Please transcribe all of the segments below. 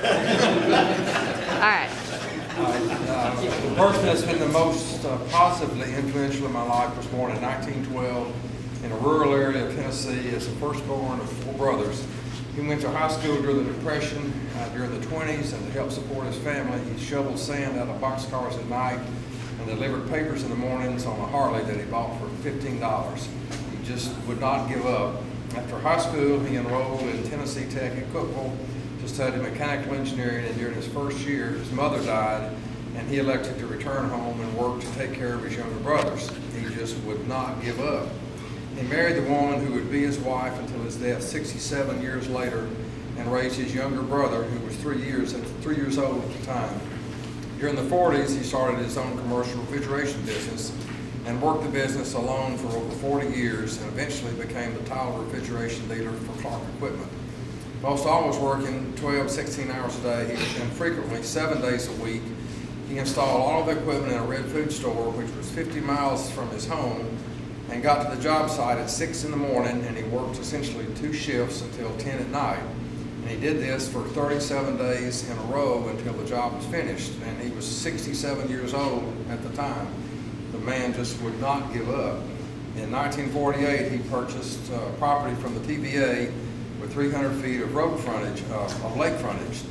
All right. The person that's been the most positively influential in my life was born in 1912 in a rural area of Tennessee as the firstborn of 4 brothers. He went to high school during the Depression during the 20s, and to help support his family, he shoveled sand out of boxcars at night and delivered papers in the mornings on a Harley that he bought for $15. He just would not give up. After high school, he enrolled in Tennessee Tech at Cookeville to study mechanical engineering, and during his first year, his mother died, and he elected to return home and work to take care of his younger brothers. He just would not give up. He married the woman who would be his wife until his death 67 years later, and raised his younger brother, who was 3 years old at the time. During the 40s, he started his own commercial refrigeration business and worked the business alone for over 40 years, and eventually became the tile refrigeration dealer for Clark Equipment. Most always working 12, 16 hours a day, and frequently 7 days a week. He installed all of the equipment in a red food store, which was 50 miles from his home, and got to the job site at 6 in the morning, and he worked essentially 2 shifts until 10 at night. And he did this for 37 days in a row until the job was finished, and he was 67 years old at the time. The man just would not give up. In 1948, he purchased property from the TVA with 300 feet of road frontage, of lake frontage,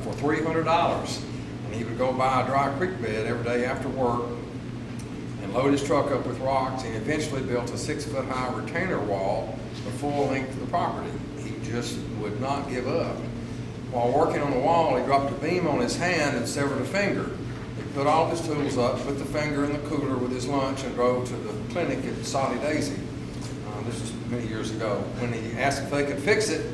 for $300. And he would go by a dry creek bed every day after work and load his truck up with rocks, and eventually built a 6-foot-high retainer wall the full length of the property. He just would not give up. While working on the wall, he dropped a beam on his hand and severed a finger. He put all his tools up, put the finger in the cooler with his lunch, and drove to the clinic at Soddy Daisy. This was many years ago. When he asked if they could fix it,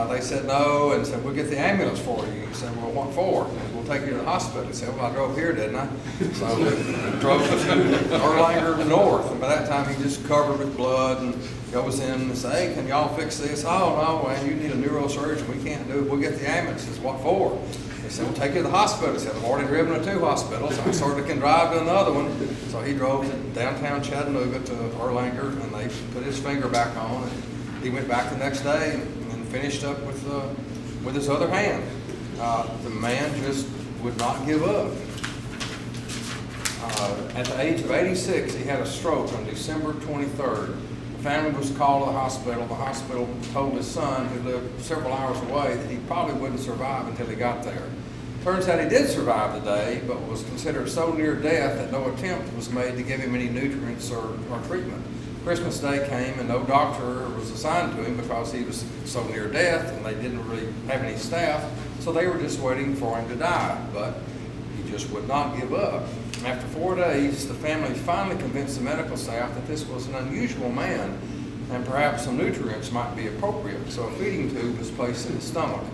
they said no, and said, "We'll get the ambulance for you." He said, "Well, what for?" He said, "We'll take you to the hospital." He said, "Well, I drove here, didn't I?" So he drove to Erlanger North, and by that time he just covered with blood, and goes in and says, "Hey, can y'all fix this?" "Oh, no, man, you need a neurosurgeon. We can't do it. We'll get the ambulance." He says, "What for?" He said, "We'll take you to the hospital." He said, "I've already driven to 2 hospitals. I certainly can drive to another one." So he drove to downtown Chattanooga to Erlanger, and they put his finger back on, and he went back the next day and finished up with his other hand. The man just would not give up. At the age of 86, he had a stroke on December 23rd. The family was called to the hospital. The hospital told his son, who lived several hours away, that he probably wouldn't survive until he got there. Turns out he did survive the day, but was considered so near death that no attempt was made to give him any nutrients or treatment. Christmas Day came, and no doctor was assigned to him because he was so near death, and they didn't really have any staff, so they were just waiting for him to die. But he just would not give up. After 4 days, the family finally convinced the medical staff that this was an unusual man, and perhaps some nutrients might be appropriate, so a feeding tube was placed in his stomach.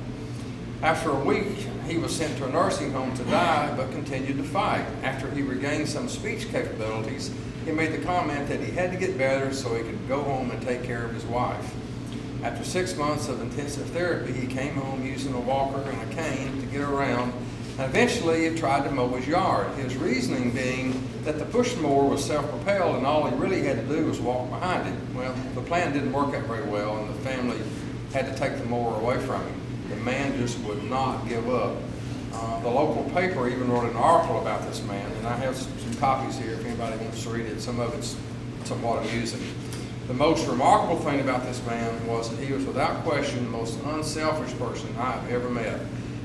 After a week, he was sent to a nursing home to die, but continued to fight. After he regained some speech capabilities, he made the comment that he had to get better so he could go home and take care of his wife. After 6 months of intensive therapy, he came home using a walker and a cane to get around, and eventually he tried to mow his yard. His reasoning being that the push mower was self-propelled and all he really had to do was walk behind it. Well, the plan didn't work out very well, and the family had to take the mower away from him. The man just would not give up. The local paper even wrote an article about this man, and I have some copies here if anybody wants to read it. Some of it's somewhat amusing. The most remarkable thing about this man was that he was without question the most unselfish person I've ever met.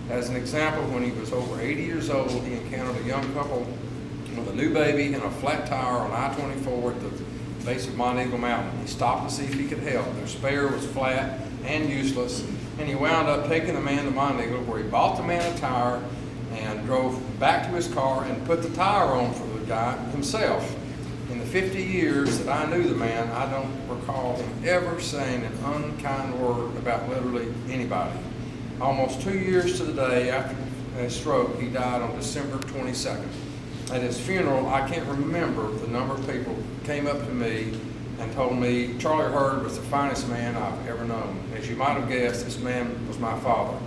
As an example, when he was over 80 years old, he encountered a young couple with a new baby and a flat tire on I-24 at the base of Mount Eagle Mountain. He stopped to see if he could help. Their spare was flat and useless, and he wound up taking the man to Mount Eagle, where he bought the man a tire and drove back to his car and put the tire on for the guy himself. In the 50 years that I knew the man, I don't recall him ever saying an unkind word about literally anybody. Almost 2 years to the day after his stroke, he died on December 22nd. At his funeral, I can't remember the number of people came up to me and told me CharlieHeard was the finest man I've ever known. As you might have guessed, this man was my father.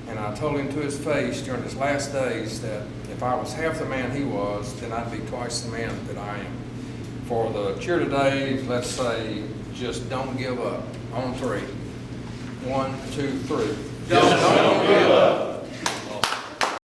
And I told him to his face during his last days that if I was half the man he was, then I'd be twice the man that I am. For the cheer today, let's say, just don't give up. On 3. 1, 2, 3. Don't give up.